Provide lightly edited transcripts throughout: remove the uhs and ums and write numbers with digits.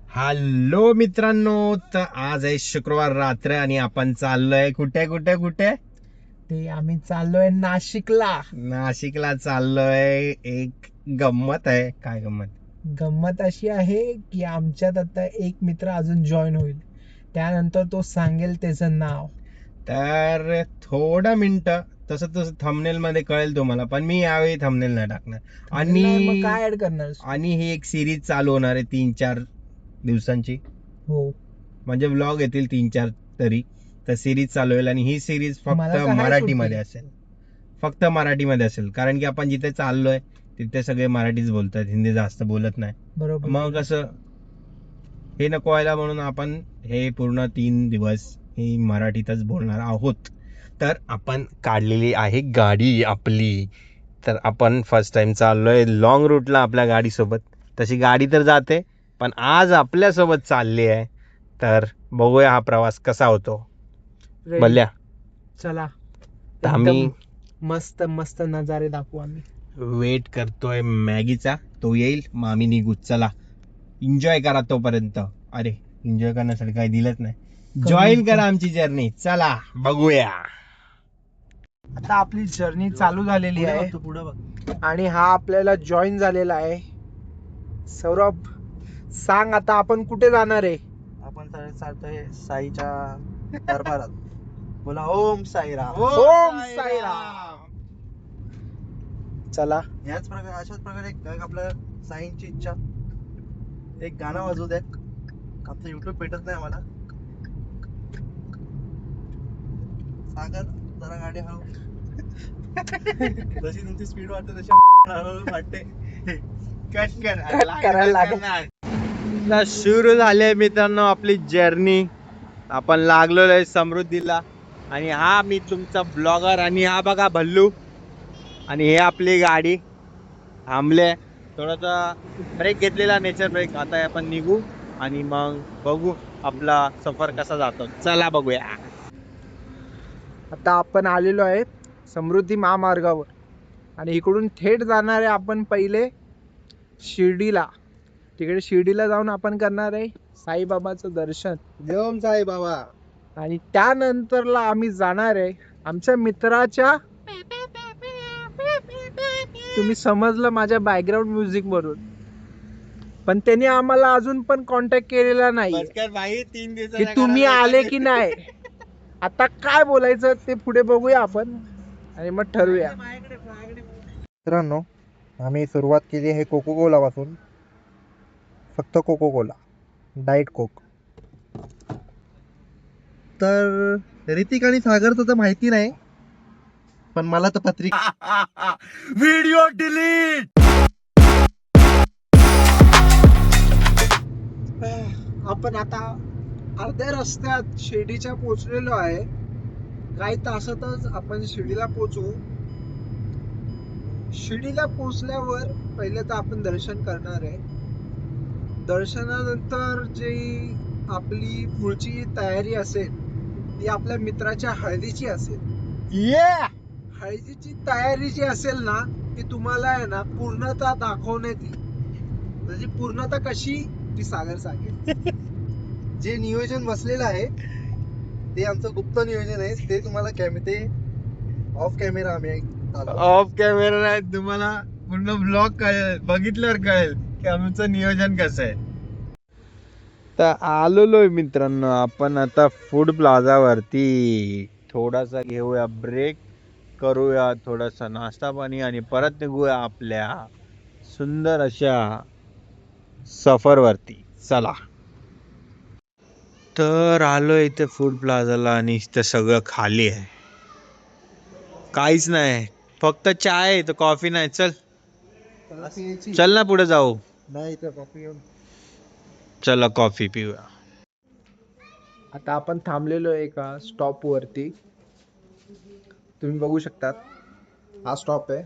Hello मित्रांनो, तर आज आहे शुक्रवार रात्र आणि आपण चाललोय कुठे कुठे कुठे ते आम्ही चाललोय नाशिकला. नाशिकला चाललोय. एक गंमत आहे. काय गंमत? गंमत अशी आहे की आमच्यात आता एक मित्र अजून जॉईन होईल, त्यानंतर तो सांगेल त्याचं नाव. तर थोडं मिनिट, तसं तसं थंबनेल मध्ये कळेल तुम्हाला, पण मी यावेळी थंबनेल नाही टाकणार. नाही, मग आणि काय ऍड करणार? आणि ही एक सिरीज चालू होणार आहे 3-4 दिवसांची. हो, म्हणजे व्लॉग येतील 3-4 तरी. तर सिरीज चालू होईल आणि ही सिरीज फक्त मला तर आहे मराठीमध्ये सुट्टी. असेल. फक्त मराठीमध्ये असेल, कारण की आपण जिथे चाललोय तिथे सगळे मराठीच बोलतात, हिंदी जास्त बोलत नाही. बरोबर. मग असं हे नको व्हायला म्हणून आपण हे पूर्ण 3 दिवस ही मराठीतच बोलणार आहोत. तर आपण काढलेली आहे गाडी आपली. तर आपण फर्स्ट टाइम चाललोय लॉंग रूटला आपल्या गाडीसोबत. तशी गाडी तर जाते, पण आज आपल्यासोबत चालली आहे. तर बघूया हा प्रवास कसा होतो. Ready? बल्ल्या, चला, तर आम्ही एकदम मस्त मस्त नजारे दाखवू आम्ही. वेट करतोय मॅगीचा. तो येईल मग आम्ही निघू. चला, एन्जॉय करा तोपर्यंत. अरे, एन्जॉय करण्यासाठी काही दिलंच नाही. जॉईन करा आमची जर्नी. चला बघूया. आता आपली जर्नी चालू झालेली आहे आणि हा आपल्याला जॉईन झालेला आहे. सौरभ, सांग आता आपण कुठे जाणार आहे? आपण चालतोय साईच्या दरबारात. बोला ओम साईराम. ओम साईराम. चला, अशाच प्रकारे एक आपलं साईंची इच्छा, एक गाणं वाजू द्या. आमचं युट्यूब भेटत नाही आम्हाला. सागर, जरा गाडी हळू. जशी तुमची स्पीड वाटते तशी हळूहळू वाटते. कट करायला लागेल. सुरू झाले मित्रांनो आपली जर्नी. आपण लागलेलो आहे समृद्धीला. आणि हा मी तुमचा ब्लॉगर, आणि हा बघा भल्लू. आणि हे आपली गाडी थांबले, थोडासा ब्रेक घेतलेला, नेचर ब्रेक. आता आपण निघू आणि मग बघू आपला सफर कसा जातो. चला बघूया. आता आपण आलेलो आहे समृद्धी महामार्गावर आणि इकडून थेट जाणार आहे आपण पहिले शिर्डीला. तिकडे शिर्डीला जाऊन आपण करणार आहे साईबाबाचं दर्शन. ओम साई बाबा. आणि त्यानंतरला आम्ही जाणार आहे आमच्या मित्राच्या, तुम्ही समजलं माझ्या बॅकग्राऊंड म्युझिक वरून, पण त्यांनी आम्हाला अजून पण कॉन्टॅक्ट केलेला नाही की तुम्ही आले की नाही. आता काय बोलायचं ते पुढे बघूया आपण आणि मग ठरवूया. मित्रांनो, आम्ही सुरुवात केली आहे कोको कोला पासून. फक्त कोको कोला, डाएट कोक. तर ऋतिक आणि सागरचं तर माहिती नाही, पण मला तर पत्रिका. Video delete. आपण आता अर्ध्या रस्त्यात शिर्डीच्या पोहोचलेलो आहे. काही तासातच आपण शिर्डीला पोहोचू. शिर्डीला पोहोचल्यावर पहिले तर आपण दर्शन करणार आहे. दर्शनानंतर जी आपली पुढची तयारी असेल ती आपल्या मित्राच्या हळदीची असेल. हळदीची तयारी जी असेल ना, ती तुम्हाला आहे ना पूर्णता दाखवण्यात येईल. म्हणजे पूर्णता कशी, ती सागर सांगेल. जे नियोजन बसलेलं आहे ते आमचं गुप्त नियोजन आहे. ते तुम्हाला ते ऑफ कॅमेरा आम्ही ऑफ कॅमेरा नाही, तुम्हाला पूर्ण ब्लॉग कळेल, बघितल्यावर कळेल की आमचं नियोजन कसं आहे. तर आलेलोय मित्रांनो आपण आता फूड प्लाझा वरती. थोडासा घेऊया ब्रेक, करूया थोडासा नाश्ता पाणी आणि परत निघूया आपल्या सुंदर अशा सफर वरती. चला. तर आलोय इथे फूड प्लाझाला आणि इथं सगळं खाली आहे, काहीच नाही, फक्त चाय आहे, तर कॉफी नाही. चल ना पुढे जाऊ. नाही तर कॉफी घेऊन. चला कॉफी पिऊया. आता आपण थांबलेलो आहे एका स्टॉप वरती. तुम्ही बघू शकता हा स्टॉप आहे.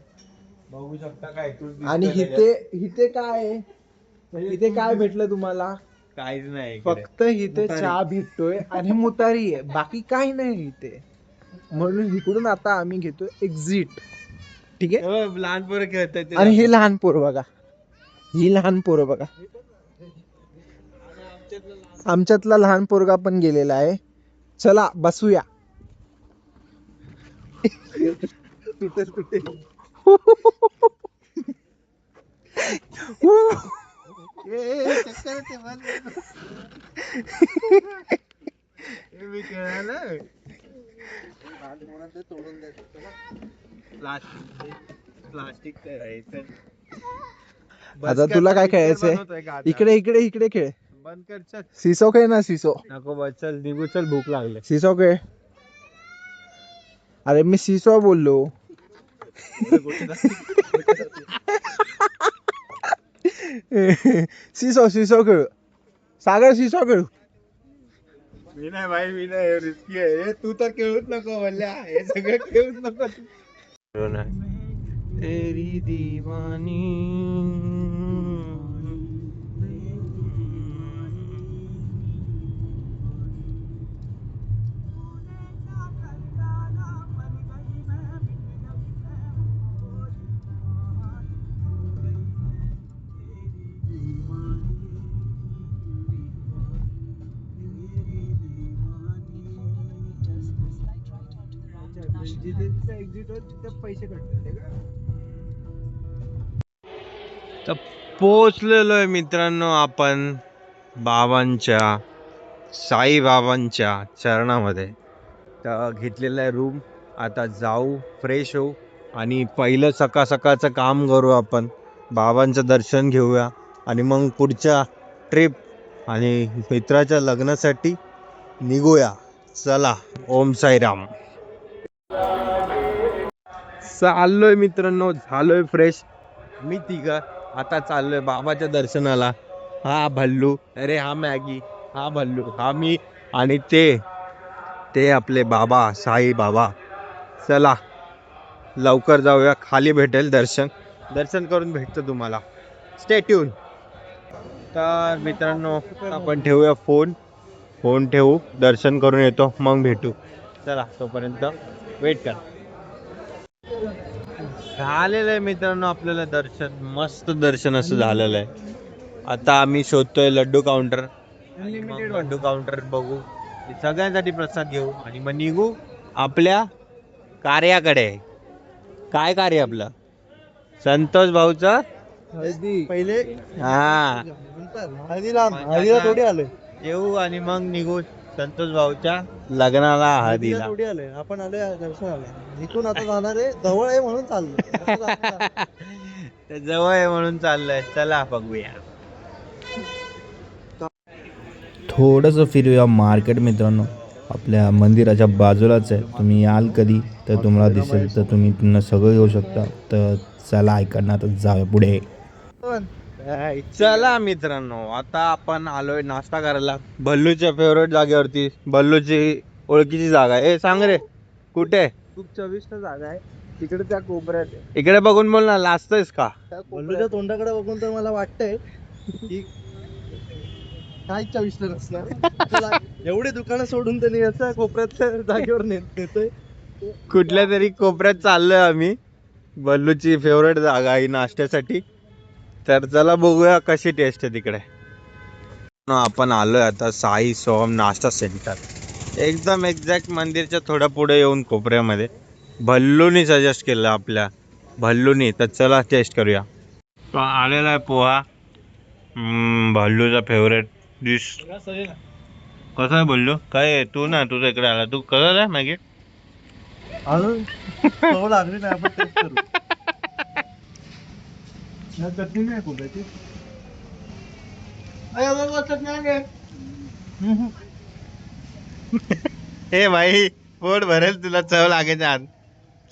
बघू शकता काय आणि इथे काय आहे, इथे काय भेटलं तुम्हाला? काहीच नाही, फक्त इथे चहा भेटतोय आणि मुतारी आहे, बाकी काही नाही इथे. म्हणून इकडून आता आम्ही घेतो एक्झिट. ठीक आहे. लहान पोरं खेळतात. आणि हे लहान पोरं बघा, ही लहान पोरं बघा. आमच्यातला लहान पोरगा पण गेलेला आहे. चला बसूया. आता तुला काय खेळायचंय? इकडे इकडे इकडे खेळ. बंद कर चल. सिसो खेळ ना, सिसो. नको बस चल निघू चल, भूक लागले. सिसो खेळ. अरे मी सिसो बोललो. सिसो सिसो खेळ. सागर सिसो खेळ. मी नाही भाई, मी नाही, रिस्की आहे. तू तर खेळूच नको म्हणल्या, हे सगळं खेळूच नको. तेरी दीवानी. तर पोचलेलो आहे मित्रांनो आपण बाबांच्या, साई बाबांच्या चरणामध्ये. तर घेतलेला आहे रूम. आता जाऊ, फ्रेश होऊ आणि पहिलं सकाळ सकाळचं काम करू आपण. बाबांचं दर्शन घेऊया आणि मग पुढच्या ट्रिप आणि मित्राच्या लग्नासाठी निघूया. चला, ओम साईराम. चाललोय मित्रांनो, झालोय फ्रेश. मी तिघं आता चाललोय बाबाच्या दर्शनाला. हा भल्लू, अरे हा मॅगी, हा भल्लू, हा मी आणि ते आपले बाबा, साई बाबा. चला लवकर जाऊया, खाली भेटेल दर्शन करून भेटतो तुम्हाला. Stay tune. तर मित्रांनो आपण ठेवूया फोन ठेवू, दर्शन करून येतो, मग भेटू. चला तोपर्यंत वेट करा. झालेलं आहे मित्रांनो आपल्याला दर्शन, मस्त दर्शन असं झालेलं आहे. आता आम्ही शोधतोय लड्डू काउंटर. लड्डू काउंटर बघू, सगळ्यांसाठी प्रसाद घेऊ आणि मग निघू आपल्या कार्याकडे. काय कार्य आपलं? संतोष भाऊचं पहिले हा हळदीला थोडी आलोय. येऊ आणि मग निघू संतोष भाऊच्या लग्नाला, हळदीला. थोडी आलोय, आपण आलोय दर्शनाला. इथून आता जाणार आहे, जवळ आहे म्हणून चाललोय. ते जवळ आहे म्हणून चाललंय. चला बघूया. थोडंसं फिरूया मार्केट मित्रांनो. आपल्या मंदिराच्या बाजूलाच आहे. तुम्ही याल कधी तर तुम्हाला दिसेल, तर तुम्ही पुन्हा सगळं घेऊ शकता. तर चला ऐकणं, आता जाऊया पुढे. चला मित्रांनो, आता आपण आलोय नाश्ता करायला भल्लूच्या फेवरेट जागेवरती. भल्लूची ओळखीची जागा आहे. सांग रे कुठे? खूप चविष्ट जागा आहे तिकडे, त्या कोपऱ्यात आहे. इकडे बघून बोल ना, लाजतोयस का? भल्लूच्या तोंडाकडे बघून तर मला वाटतंय की काय चविष्ट असणार. एवढी दुकानं सोडून त्यांनी याचा कोपऱ्यातल्या जागेवर नेतोय. कुठल्या तरी कोपऱ्यात चाललोय आम्ही. भल्लूची फेवरेट जागा आहे नाश्त्यासाठी. तर चला बघूया कशी टेस्ट आहे तिकडे. आपण आलोय आता साई सोहम नाश्ता सेंटर. एकदम एक्झॅक्ट मंदिरच्या थोडं पुढे येऊन कोपऱ्यामध्ये. भल्लूनी सजेस्ट केलं आपल्या भल्लूनी. तर चला टेस्ट करूया. तो आलेला आहे पोहा, भल्लूचा फेवरेट डिश. कसं आहे भल्लू? काय आहे? तू ना तुझ्या इकडे आला, तू कसं आहे मॅगी? अजून चव लागली नाही, आपण टेस्ट करू. चटणी नाही खोबऱ्याची. हे भाई पोट भरेल तुला, चव लागायच्या आत.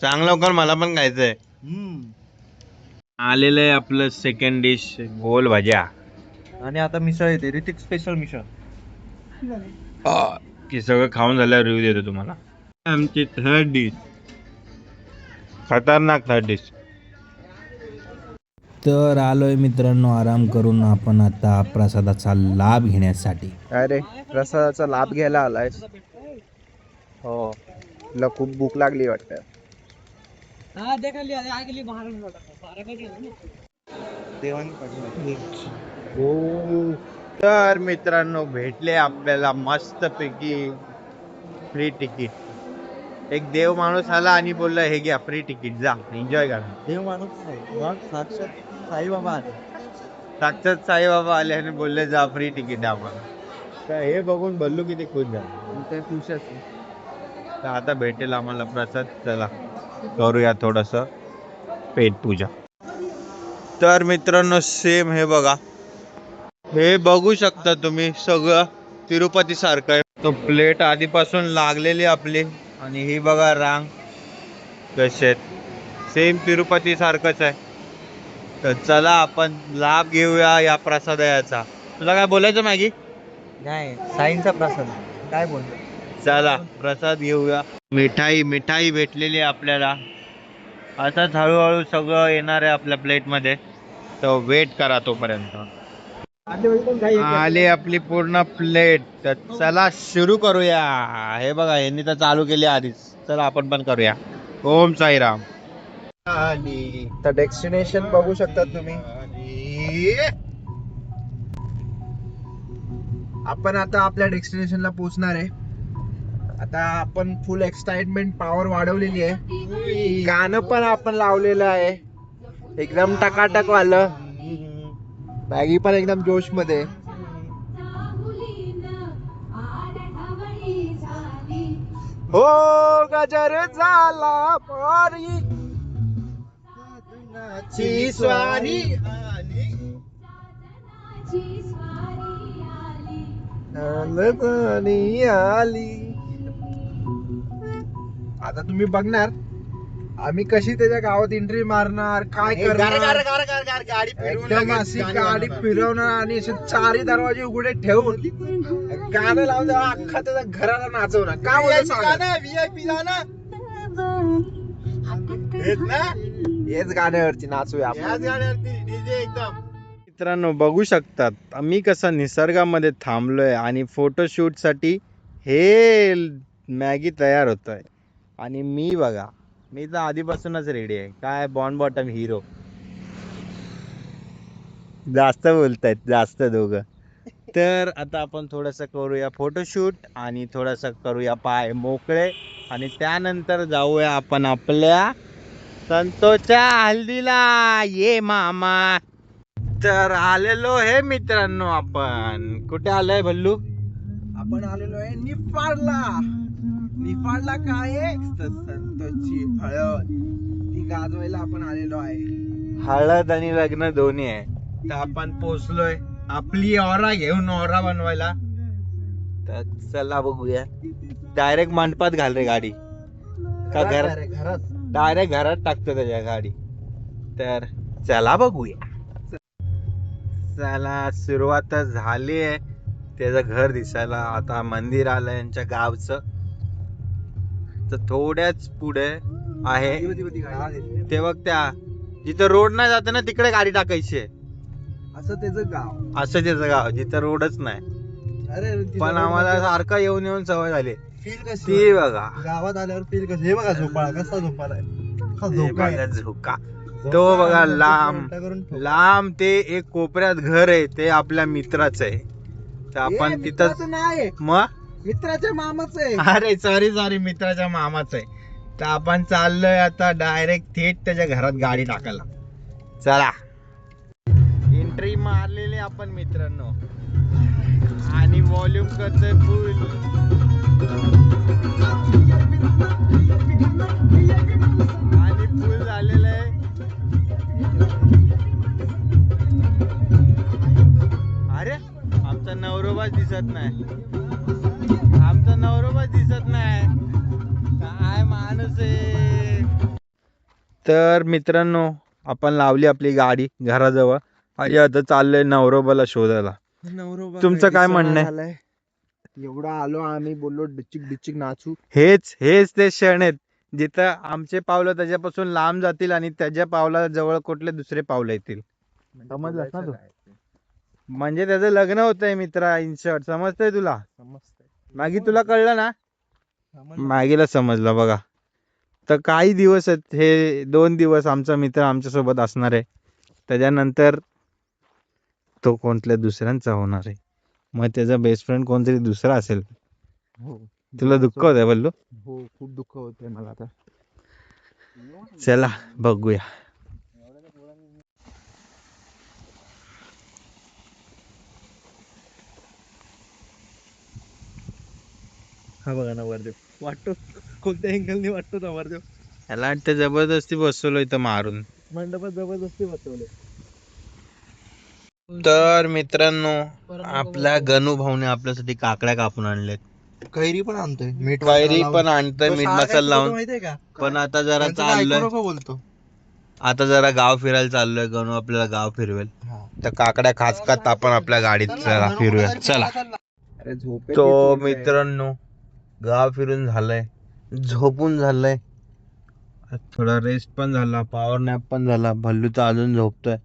सांग लवकर, मला पण खायचंय. आलेलं आहे आपलं सेकंड डिश, गोल भाज्या. आणि आता मिसळ येते, ऋतिक स्पेशल मिसळ. की सगळं खाऊन झाल्यावर रिव्ह्यू देतो तुम्हाला. आमची थर्ड डिश, खतरनाक थर्ड डिश. तर आलोय मित्रांनो आराम करून आपण आता प्रसादाचा लाभ घेण्यासाठी. अरे प्रसादाचा लाभ घ्यायला आलाय? हो, तुला खूप भूक लागली वाटतं. देवानी तर मित्रांनो भेटले आपल्याला मस्त पैकी फ्री तिकीट. एक देव माणूस आला आणि बोलला हे घ्या फ्री तिकीट, जा एन्जॉय करा. देव माणूस नाही मग साक्षात साईबाबा आले. साक्षात साईबाबा आले आणि बोलले जा फ्री तिकीट आम्हाला. तर हे बघून भल्लू किती खुश झाला. ते खुशच. तर आता भेटेल आम्हाला प्रसाद. चला करूया थोडस पेट पूजा. तर मित्रांनो सेम हे बघा, हे बघू शकता तुम्ही सगळं तिरुपती सारखं आहे. तो प्लेट आधीपासून लागलेली आपली आणि ही बघा रांग कसे सेम तिरुपती सारखंच आहे. तर चला आपण लाभ घेऊया या प्रसादाचा. तुला काय बोलायचं मॅगी? नाही साईंचा प्रसाद काय बोलतो. चला प्रसाद घेऊया. मिठाई भेटलेली आहे आपल्याला. आताच हळूहळू सगळं येणार आहे आपल्या प्लेट मध्ये, तर वेट करा तोपर्यंत. आली आपली पूर्ण प्लेट. तर चला सुरू करूया. हे बघा यांनी तर चालू केली आधीच. चला आपण पण करूया. ओम साईराम. तर डेस्टिनेशन बघू शकता तुम्ही. आपण आता आपल्या डेस्टिनेशनला पोहोचणार आहे. आता आपण फुल एक्साइटमेंट पॉवर वाढवलेली आहे. गाणं पण आपण लावलेलं आहे एकदम टकाटक वालं. मॅगी पण एकदम जोश मध्ये. हो गजर झाला पारी ची स्वारी आली. आता तुम्ही बघणार आम्ही कशी त्याच्या गावात एंट्री मारणार, काय करणार. एकदम अशी गाडी फिरवणार आणि असे चारही दरवाजे उघडे ठेवून गाणं लावून अख्खा त्याच्या घराला नाचवणार. काय VIP गाणं हेच गाण्यावरती नाचूया आपण. मित्रांनो बघू शकतात आम्ही कसं निसर्गामध्ये थांबलोय आणि फोटोशूट साठी हे मॅगी तयार होतोय. आणि मी बघा, मी तर आधीपासूनच रेडी आहे. काय बॉन्ड बॉटम हिरो. जास्त बोलतायत जास्त दोघं. तर आता आपण थोडस करूया फोटोशूट आणि थोडस करूया पाय मोकळे आणि त्यानंतर जाऊया आपण आपल्या संतोषच्या हल्दीला. ये मामा. तर आलेलो हे मित्रांनो आपण कुठे आलोय भल्लू? आपण आलेलो आहे निफाडला. निफाडला काय आहे? संतोषची हळद ती गाजवायला आपण आलेलो आहे. हळद आणि लग्न दोन्ही आहे. तर आपण पोचलोय आपली ऑरा घेऊन ऑरा बनवायला. तर चला बघूया. डायरेक्ट मंडपात घाल रे गाडी का घरात डायरेक्ट घरात टाकतो त्याच्या गाडी. तर चला बघूया. चला सुरुवात झाली आहे त्याचं घर दिसायला. आता मंदिर आलं यांच्या गावचं. तर थोड्याच पुढे आहे ते बघ, त्या जिथं रोड नाही जात ना तिकडे गाडी टाकायची आहे. असं त्याचं गाव. असं त्याचं गाव जिथं रोडच नाही. अरे पण आम्हाला सारखं येऊन येऊन सवय झाली. फील कशी ती बघा गावात आल्यावर फील कसं. हे बघा झोपाळा कसा झोपाळा आहे. हे बघा झोका. तो बघा लांब ते एक कोपऱ्यात घर आहे ते आपल्या मित्राचं आहे. तर आपण तिथं नाही मग मित्राच्या मामाच आहे. अरे सॉरी मित्राच्या मामाचं आहे. तर आपण चाललोय आता डायरेक्ट थेट त्याच्या घरात गाडी टाकायला. चला एंट्री मारलेली आपण मित्रांनो आणि व्हॉल्यूम करतोय फुल. आणि फुल झालेलं आहे. अरे आमचा नवरोबाच दिसत नाही. आमचा नवरोबाच दिसत नाही. काय माणूस आहे. तर मित्रांनो आपण लावली आपली गाडी घराजवळ आणि आता चाललंय नवरोबाला शोधायला. तुमचं काय म्हणणं आहे? एवढं आलो आम्ही बोललो डिचिक डिचिक नाचू. हेच ते क्षण आहेत जिथं आमचे पावलं त्याच्यापासून लांब जातील आणि त्याच्या पावला जवळ कुठले दुसरे पावलं येतील. समजलंस ना तू? म्हणजे त्याचं लग्न होतंय मित्रा इन शॉर्ट. समजतंय तुला? मॅगी तुला कळलं ना? मॅगीला समजलं बघा. तर काही दिवस आहेत हे 2 दिवस आमचा मित्र आमच्या सोबत असणार आहे. त्याच्यानंतर तो कोणत्या दुसऱ्यांचा होणार आहे. मग त्याचा बेस्ट फ्रेंड कोणतरी दुसरा असेल. हो तुला दुःख होतंय बल्लू? हो खूप दुःख होतंय मला आता. चला बघूया. हा बघा नवरदेव वाटतो, कोणत्या अँगलने वाटतो नवरदेव. याला वाटतं जबरदस्ती बसवलो इथं मारून. मंडपात जबरदस्ती बसवले. तर मित्रांनो, आपल्या गणू भाऊने आपल्यासाठी काकड्या कापून आणल्यात. कैरी पण आणतोय, मीठ कैरी पण आणतोय मीठ मसाला लावून. माहितीये का? पण आता जरा त्यांचं काय ऐकू चाललोय, नको बोलतो. आता जरा गाव फिरायला चाललोय. गणू आपल्याला गाव फिरवेल. तर काकड्या खास खात आपण आपल्या गाडीत जरा फिरूया. चला. अरे झोपेत तो येतोय. मित्रांनो, गाव फिरून झालंय, झोपून झालंय, थोडा रेस्ट पण झाला, पॉवर नॅप पण झाला. भल्लू तर अजून झोपतोय.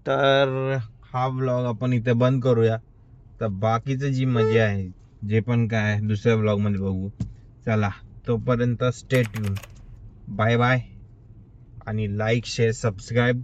तर हा ब्लॉग आपण इथे बंद करूया. तर बाकीचं जी मजा आहे, जे पण काय आहे, दुसऱ्या ब्लॉग मध्ये बघू. चला, तोपर्यंत स्टे ट्यून. Bye bye. आणि लाईक शेअर सबस्क्राईब